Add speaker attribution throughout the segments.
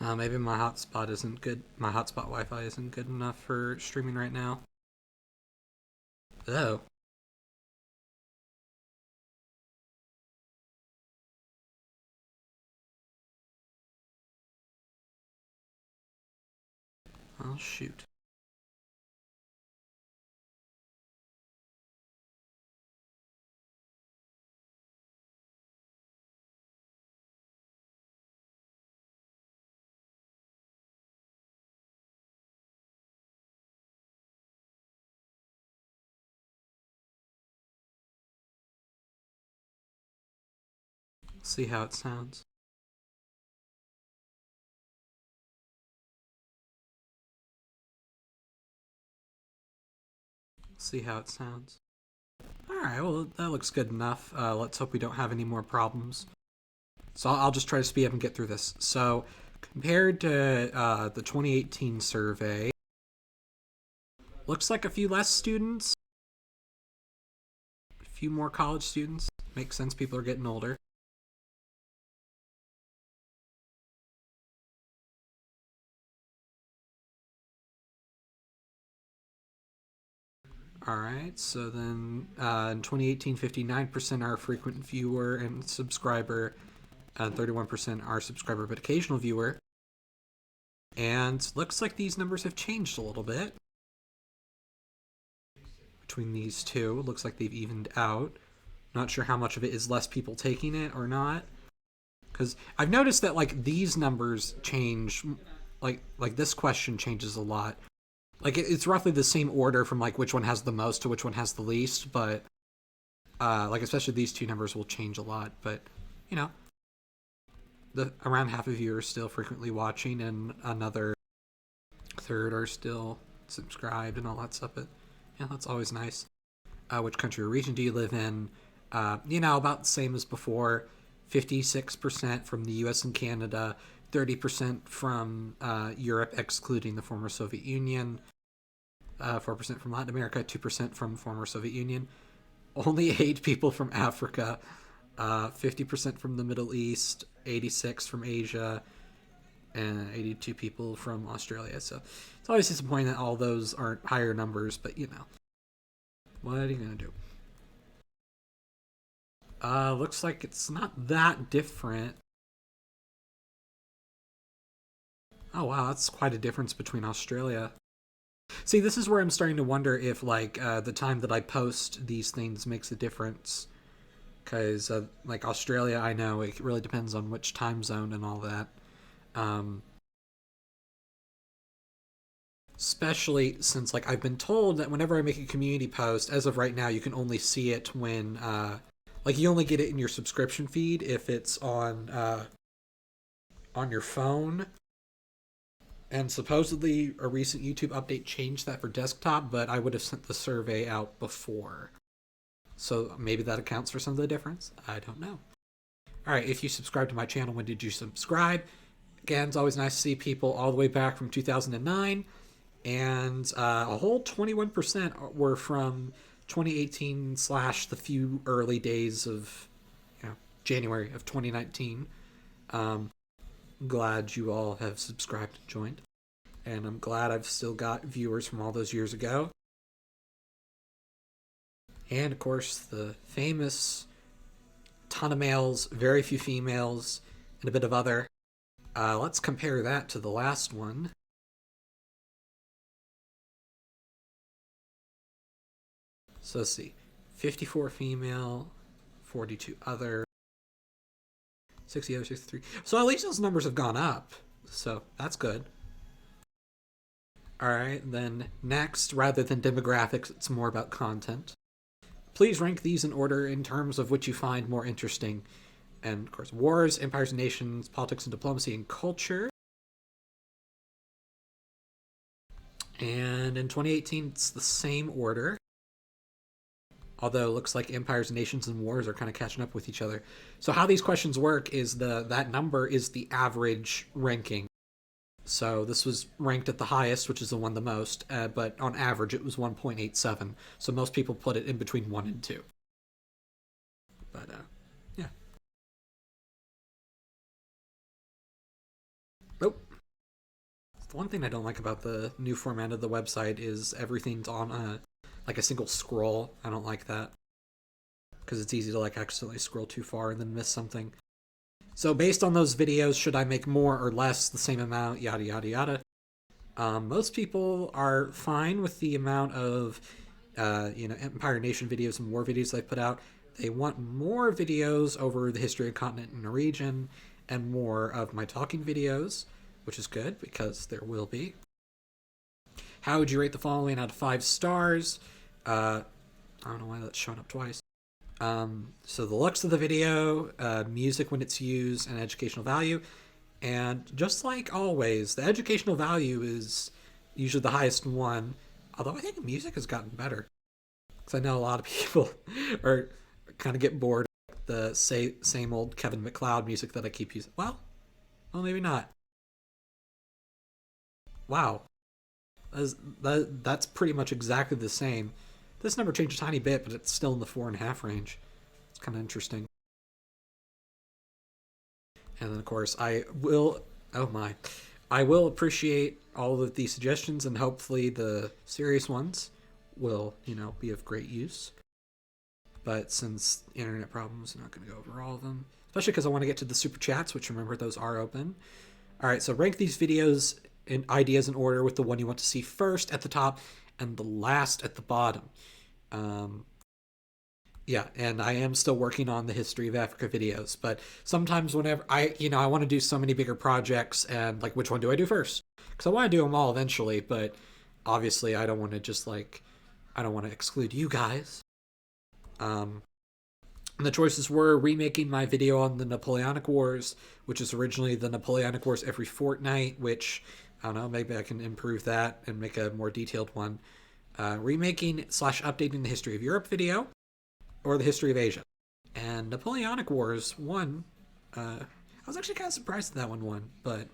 Speaker 1: Maybe my hotspot isn't good. My hotspot Wi-Fi isn't good enough for streaming right now. Oh. Oh, shoot. See how it sounds. See how it sounds. Alright, well, that looks good enough. Let's hope we don't have any more problems. So I'll just try to speed up and get through this. So, compared to the 2018 survey, looks like a few less students, a few more college students. Makes sense, people are getting older. Alright, so then in 2018, 59% are frequent viewer and subscriber, and 31% are subscriber but occasional viewer. And looks like these numbers have changed a little bit between these two. It looks like they've evened out. Not sure how much of it is less people taking it or not. Because I've noticed that like these numbers change, like this question changes a lot. Like it's roughly the same order from like which one has the most to which one has the least, but like especially these two numbers will change a lot. But you know, around half of you are still frequently watching, and another third are still subscribed and all that stuff. But yeah, that's always nice. Which country or region do you live in? About the same as before. 56% from the US and Canada, 30% from Europe, excluding the former Soviet Union, 4% from Latin America, 2% from former Soviet Union, only 8 people from Africa, 50% from the Middle East, 86 from Asia, and 82 people from Australia. So it's always disappointing that all those aren't higher numbers, but what are you going to do? Looks like it's not that different. Oh wow, that's quite a difference between Australia. See, this is where I'm starting to wonder if like the time that I post these things makes a difference. Because like Australia, I know it really depends on which time zone and all that. Um, Especially since like I've been told that whenever I make a community post, as of right now, you can only see it when like you only get it in your subscription feed if it's on your phone. And supposedly a recent YouTube update changed that for desktop, but I would have sent the survey out before. So maybe that accounts for some of the difference. I don't know. All right, if you subscribe to my channel, when did you subscribe? Again, it's always nice to see people all the way back from 2009. And a whole 21% were from 2018 slash the few early days of January of 2019. Glad you all have subscribed and joined. And I'm glad I've still got viewers from all those years ago. And of course, the famous ton of males, very few females, and a bit of other. Let's compare that to the last one. So let's see. 54 female, 42 other, 60 other, 63. So at least those numbers have gone up. So that's good. All right, then next, rather than demographics, it's more about content. Please rank these in order in terms of which you find more interesting. And of course, wars, empires and nations, politics and diplomacy, and culture. And in 2018, it's the same order. Although it looks like empires, nations, and wars are kind of catching up with each other. So how these questions work is that number is the average ranking. So this was ranked at the highest, which is the one the most, but on average it was 1.87. So most people put it in between 1 and 2. But yeah. Nope. One thing I don't like about the new format of the website is everything's on a single scroll. I don't like that because it's easy to like accidentally scroll too far and then miss something. So based on those videos, should I make more or less, the same amount, yada yada yada. Most people are fine with the amount of Empire Nation videos and war videos I put out. They want more videos over the history of continent and a region and more of my talking videos, which is good because there will be. How would you rate the following out of 5 stars? I don't know why that's showing up twice. So the looks of the video, music when it's used, and educational value. And just like always, the educational value is usually the highest one. Although I think the music has gotten better. Because I know a lot of people are kind of get bored of the same old Kevin MacLeod music that I keep using. Well, maybe not. Wow. That's pretty much exactly the same. This number changed a tiny bit, but it's still in the 4.5 range. It's kind of interesting. And then, of course, I will appreciate all of the suggestions, and hopefully the serious ones will, be of great use. But since internet problems, I'm not going to go over all of them, especially because I want to get to the super chats, which, remember, those are open. All right, so rank these videos in ideas in order, with the one you want to see first at the top and the last at the bottom. Yeah, and I am still working on the history of Africa videos, but sometimes whenever I want to do so many bigger projects, and like, which one do I do first? Because I want to do them all eventually, but obviously I don't want to exclude you guys. And the choices were remaking my video on the Napoleonic Wars, which is originally the Napoleonic Wars every fortnight, which, I don't know, maybe I can improve that and make a more detailed one. Remaking/updating the history of Europe video, or the history of Asia. And Napoleonic Wars won. I was actually kind of surprised that one won, but,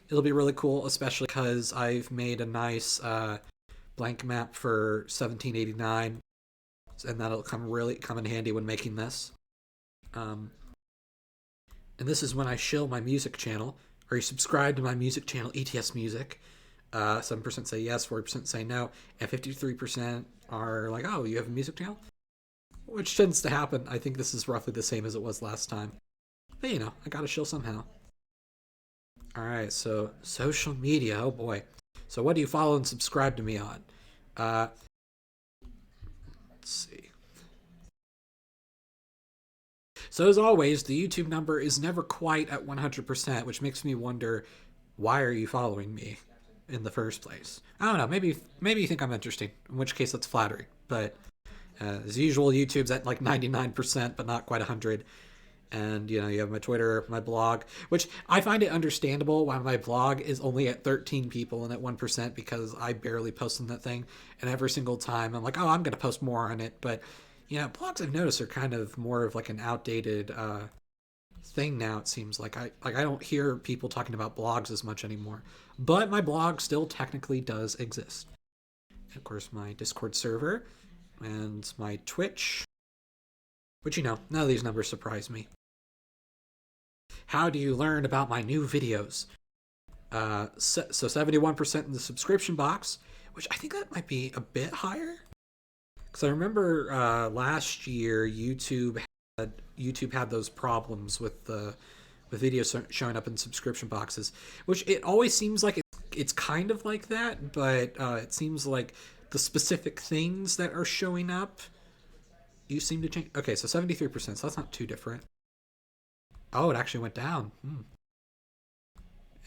Speaker 1: it'll be really cool, especially because I've made a nice blank map for 1789, and that'll come in handy when making this. And this is when I shill my music channel. Are you subscribed to my music channel, ETS Music? 7% say yes, 40% say no, and 53% are like, oh, you have a music channel? Which tends to happen. I think this is roughly the same as it was last time. But, I gotta shill somehow. Alright, so social media, oh boy. So what do you follow and subscribe to me on? Let's see. So as always, the YouTube number is never quite at 100%, which makes me wonder, why are you following me in the first place? I don't know, maybe you think I'm interesting, in which case that's flattering. But as usual, YouTube's at like 99%, but not quite 100. And, you have my Twitter, my blog, which I find it understandable why my blog is only at 13 people and at 1%, because I barely post on that thing. And every single time I'm like, oh, I'm going to post more on it. But, blogs I've noticed are kind of more of like an outdated thing now, it seems like. I don't hear people talking about blogs as much anymore. But my blog still technically does exist. And of course, my Discord server and my Twitch, which, none of these numbers surprise me. How do you learn about my new videos? So 71% in the subscription box, which I think that might be a bit higher. Because I remember last year YouTube had those problems with videos showing up in subscription boxes, which it always seems like it's kind of like that, but it seems like the specific things that are showing up, you seem to change. Okay, so 73%, so that's not too different. Oh, it actually went down.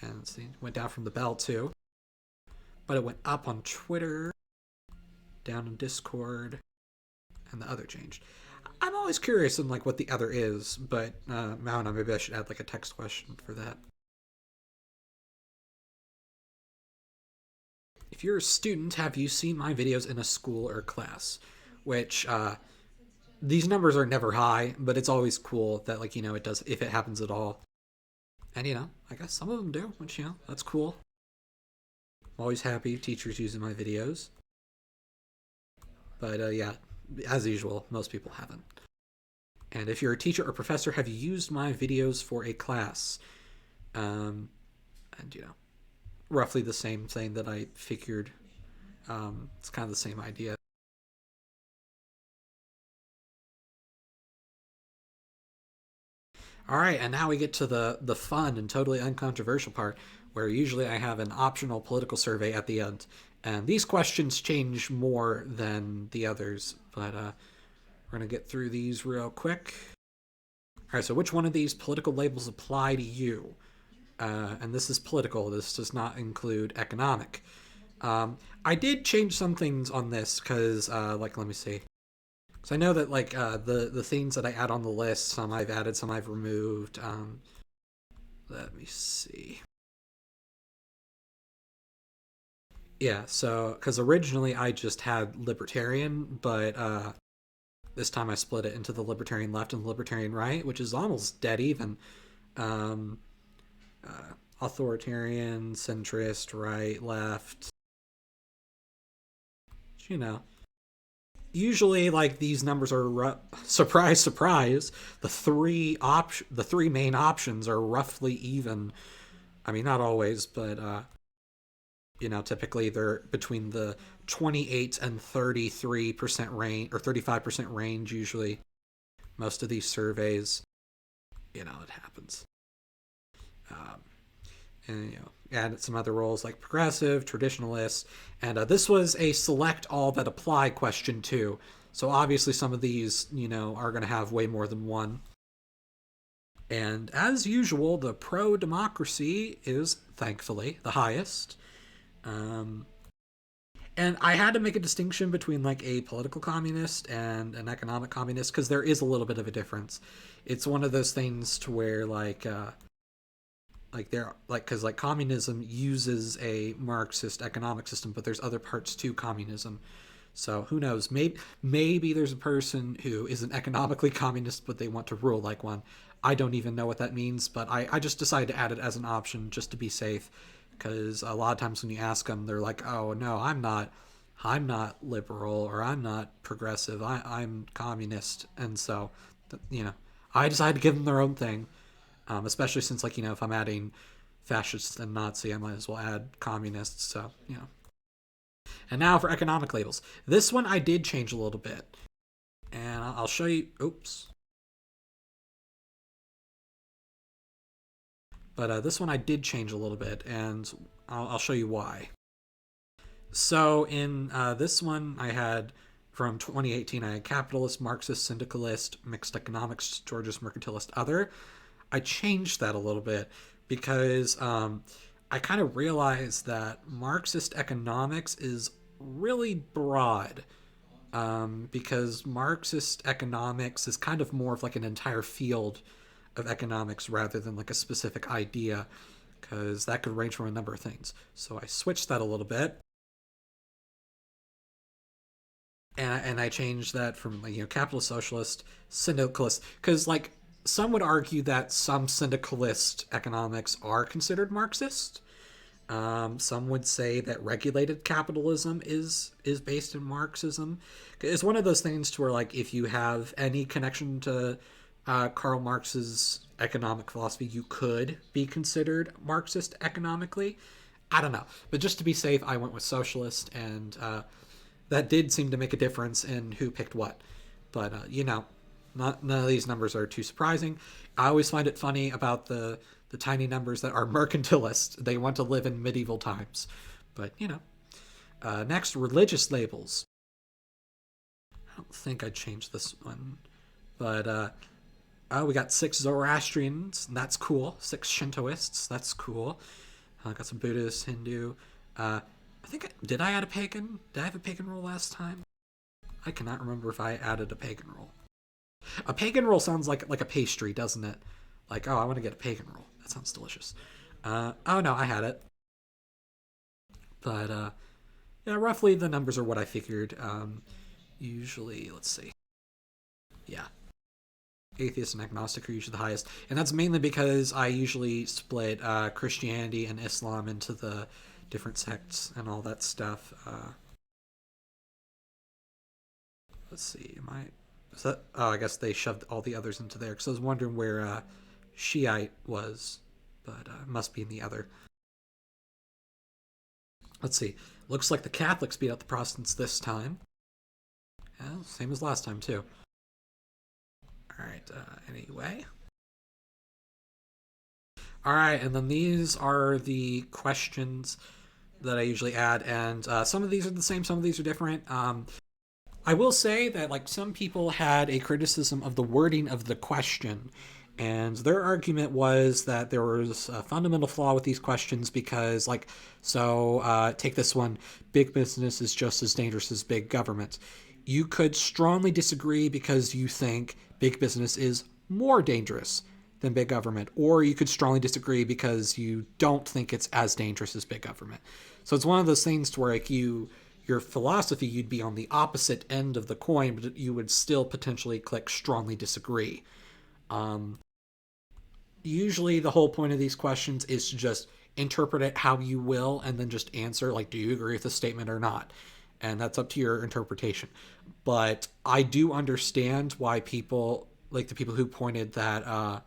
Speaker 1: And see, it went down from the bell too. But it went up on Twitter, down in Discord, and the other changed. I'm always curious in like what the other is, but I don't know, maybe I should add like a text question for that. If you're a student, have you seen my videos in a school or class? Which, these numbers are never high, but it's always cool that, like, it does, if it happens at all. And, I guess some of them do, which, that's cool. I'm always happy teachers using my videos. But, yeah, as usual, most people haven't. And if you're a teacher or professor, have you used my videos for a class? And, roughly the same thing that I figured. It's kind of the same idea. All right, and now we get to the fun and totally uncontroversial part, where usually I have an optional political survey at the end, and these questions change more than the others, but we're gonna get through these real quick. All right, so which one of these political labels apply to you? And this is political. This does not include economic. I did change some things on this because, like, let me see. Because I know that like the things that I add on the list, some I've added, some I've removed. Let me see. Yeah, so because originally I just had libertarian, but this time I split it into the libertarian left and the libertarian right, which is almost dead even. Um, Authoritarian, centrist, right, left. You know, usually like these numbers are surprise surprise, the three main options are roughly even. I mean, not always, but typically they're between the 28 and 33% range, or 35% range usually. Most of these surveys, it happens. um, and added some other roles like progressive, traditionalist, and this was a select all that apply question too. So obviously some of these, are going to have way more than one. And as usual, the pro democracy is thankfully the highest. Um, and I had to make a distinction between like a political communist and an economic communist because there is a little bit of a difference. It's one of those things to where like they're like because like communism uses a Marxist economic system, but there's other parts to communism. So who knows? Maybe there's a person who isn't economically communist, but they want to rule like one. I don't even know what that means, but I just decided to add it as an option just to be safe, because a lot of times when you ask them, they're like, "Oh no, I'm not liberal or I'm not progressive. I'm communist," and so you know, I decided to give them their own thing. Especially since like if I'm adding fascist and Nazi, I might as well add communists. So And now for economic labels. This one I did change a little bit, and I'll show you. Oops. But this one I did change a little bit, and I'll show you why. So in this one, I had from 2018, I had capitalist, Marxist, syndicalist, mixed economics, Georgist, mercantilist, other. I changed that a little bit because I kind of realized that Marxist economics is really broad, because Marxist economics is kind of more of like an entire field of economics rather than like a specific idea, because that could range from a number of things. So I switched that a little bit, and I changed that from like capitalist, socialist, syndicalist, because like some would argue that some syndicalist economics are considered Marxist. Some would say that regulated capitalism is based in Marxism. It's one of those things to where like if you have any connection to Karl Marx's economic philosophy, you could be considered Marxist economically. I don't know, but just to be safe, I went with socialist, and that did seem to make a difference in who picked what. But none of these numbers are too surprising. I always find it funny about the tiny numbers that are mercantilist. They want to live in medieval times. But next, religious labels. I don't think I changed this one, but we got 6 Zoroastrians. That's cool. 6 Shintoists. That's cool. Got some Buddhists, Hindu. I think did I add a pagan? Did I have a pagan rule last time? I cannot remember if I added a pagan rule. A pagan roll sounds like a pastry, doesn't it? Like, oh, I want to get a pagan roll. That sounds delicious. Oh no, I had it. But yeah, roughly the numbers are what I figured. Usually, let's see. Yeah, atheist and agnostic are usually the highest, and that's mainly because I usually split Christianity and Islam into the different sects and all that stuff. Let's see. Am I? Is that? Oh, I guess they shoved all the others into there because I was wondering where Shiite was, but it must be in the other. Let's see. Looks like the Catholics beat out the Protestants this time. Yeah, same as last time, too. All right, anyway. All right, and then these are the questions that I usually add, and some of these are the same, some of these are different. I will say that like some people had a criticism of the wording of the question, and their argument was that there was a fundamental flaw with these questions because take this one: big business is just as dangerous as big government. You could strongly disagree because you think big business is more dangerous than big government, or you could strongly disagree because you don't think it's as dangerous as big government. So it's one of those things to where like your philosophy, you'd be on the opposite end of the coin, but you would still potentially click strongly disagree. Usually the whole point of these questions is to just interpret it how you will and then just answer like, do you agree with the statement or not? And that's up to your interpretation. But I do understand why people, like the people who pointed that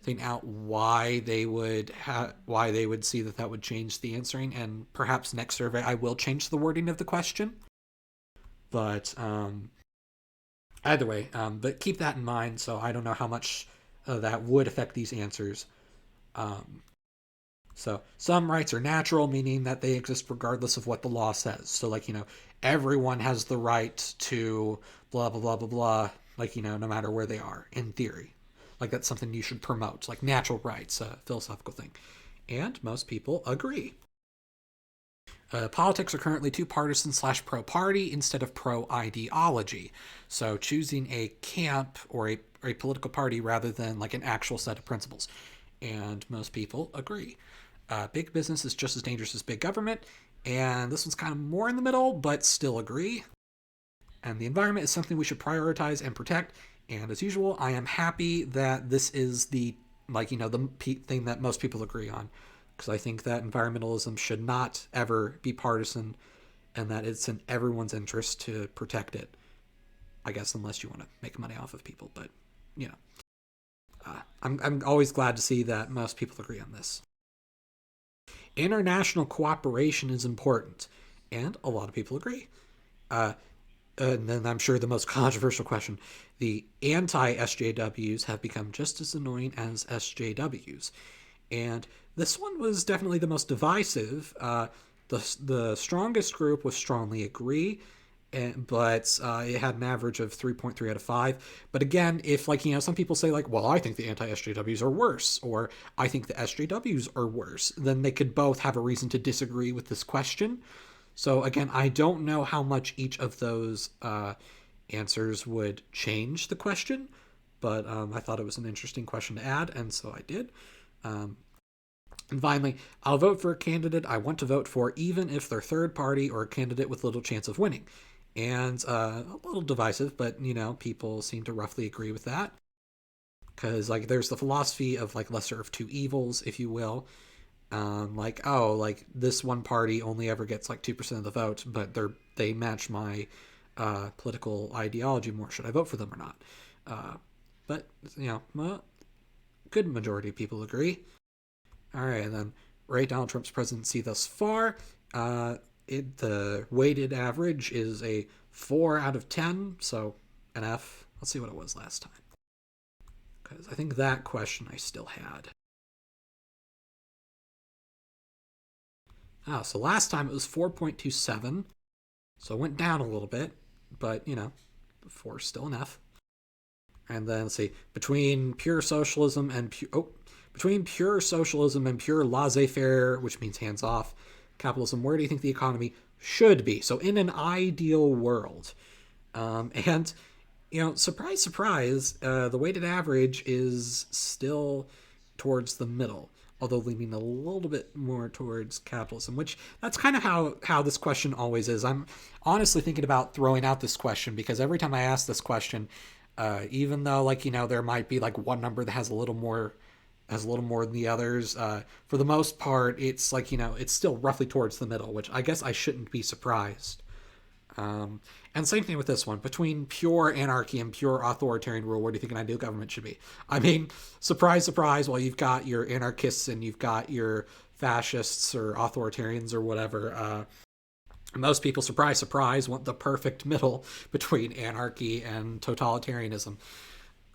Speaker 1: thing out, why they would see that would change the answering. And perhaps next survey I will change the wording of the question. But either way, but keep that in mind. So I don't know how much that would affect these answers. Um, so some rights are natural, meaning that they exist regardless of what the law says. So like everyone has the right to blah blah blah blah blah. Like no matter where they are, in theory. Like that's something you should promote, like natural rights, a philosophical thing. And most people agree. Politics are currently too partisan / pro-party instead of pro-ideology. So choosing a camp or a political party rather than like an actual set of principles. And most people agree. Big business is just as dangerous as big government. And this one's kind of more in the middle, but still agree. And the environment is something we should prioritize and protect. And as usual, I am happy that this is the thing that most people agree on, because I think that environmentalism should not ever be partisan, and that it's in everyone's interest to protect it. I guess unless you want to make money off of people, but I'm always glad to see that most people agree on this. International cooperation is important, and a lot of people agree. And then I'm sure the most controversial question: the anti-SJWs have become just as annoying as SJWs, and this one was definitely the most divisive. The strongest group was strongly agree, but it had an average of 3.3 out of 5. But again, if some people say like, well, I think the anti-SJWs are worse, or I think the SJWs are worse, then they could both have a reason to disagree with this question. So again, I don't know how much each of those answers would change the question, but I thought it was an interesting question to add, and so I did. And finally, I'll vote for a candidate I want to vote for, even if they're third party or a candidate with little chance of winning. And a little divisive, but people seem to roughly agree with that. Because there's the philosophy of lesser of two evils, if you will. This one party only ever gets 2% of the vote, but they match my political ideology more. Should I vote for them or not? But good majority of people agree. All right, and then rate Donald Trump's presidency thus far. The weighted average is a 4 out of 10, so an F. Let's see what it was last time, because I think that question I still had. So last time it was 4.27, so it went down a little bit, but 4 is still an F. And then let's see, between pure socialism and pure laissez-faire, which means hands-off capitalism, where do you think the economy should be? So in an ideal world, and surprise, surprise, the weighted average is still towards the middle, although leaning a little bit more towards capitalism, which that's kind of how this question always is. I'm honestly thinking about throwing out this question, because every time I ask this question, even though there might be one number that has a little more than the others, for the most part it's it's still roughly towards the middle, which I guess I shouldn't be surprised. And same thing with this one. Between pure anarchy and pure authoritarian rule, where do you think an ideal government should be? I mean, surprise, surprise, well, you've got your anarchists and you've got your fascists or authoritarians or whatever. Most people, surprise, surprise, want the perfect middle between anarchy and totalitarianism.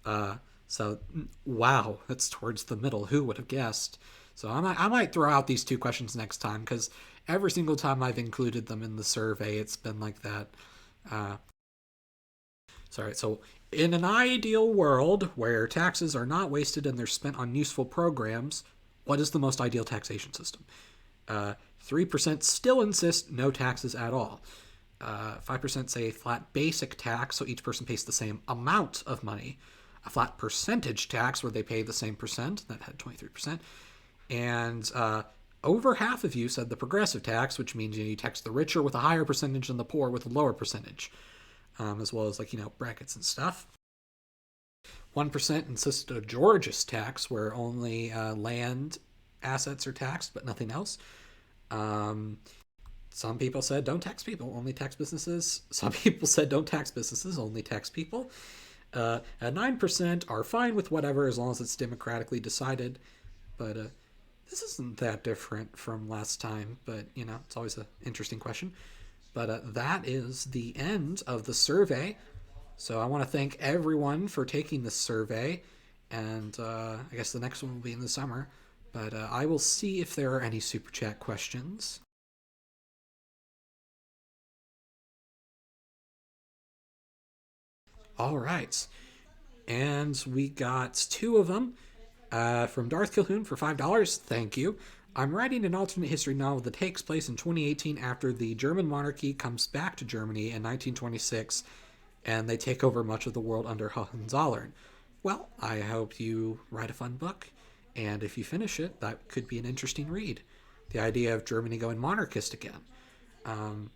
Speaker 1: Uh, so, wow, that's towards the middle. Who would have guessed? So I might throw out these two questions next time because every single time I've included them in the survey, it's been like that. Uh, Sorry. So, in an ideal world where taxes are not wasted and they're spent on useful programs, what is the most ideal taxation system? 3% still insist no taxes at all. 5% say a flat basic tax, so each person pays the same amount of money. A flat percentage tax where they pay the same percent, that had 23%. And over half of you said the progressive tax, which means you tax the richer with a higher percentage and the poor with a lower percentage, as well as brackets and stuff. 1% insisted a Georgia's tax, where only land assets are taxed, but nothing else. Some people said don't tax people, only tax businesses. Some people said don't tax businesses, only tax people. 9% are fine with whatever as long as it's democratically decided. But this isn't that different from last time, but it's always an interesting question. But that is the end of the survey. So I want to thank everyone for taking this survey. And I guess the next one will be in the summer. But I will see if there are any Super Chat questions. All right. And we got two of them. From Darth Calhoun for $5. Thank you. I'm writing an alternate history novel that takes place in 2018 after the German monarchy comes back to Germany in 1926 and they take over much of the world under Hohenzollern. Well, I hope you write a fun book, and if you finish it, that could be an interesting read. The idea of Germany going monarchist again. That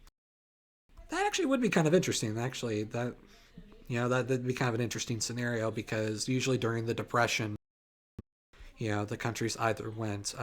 Speaker 1: actually would be kind of interesting. Actually, that'd be kind of an interesting scenario because usually during the Depression, the countries either went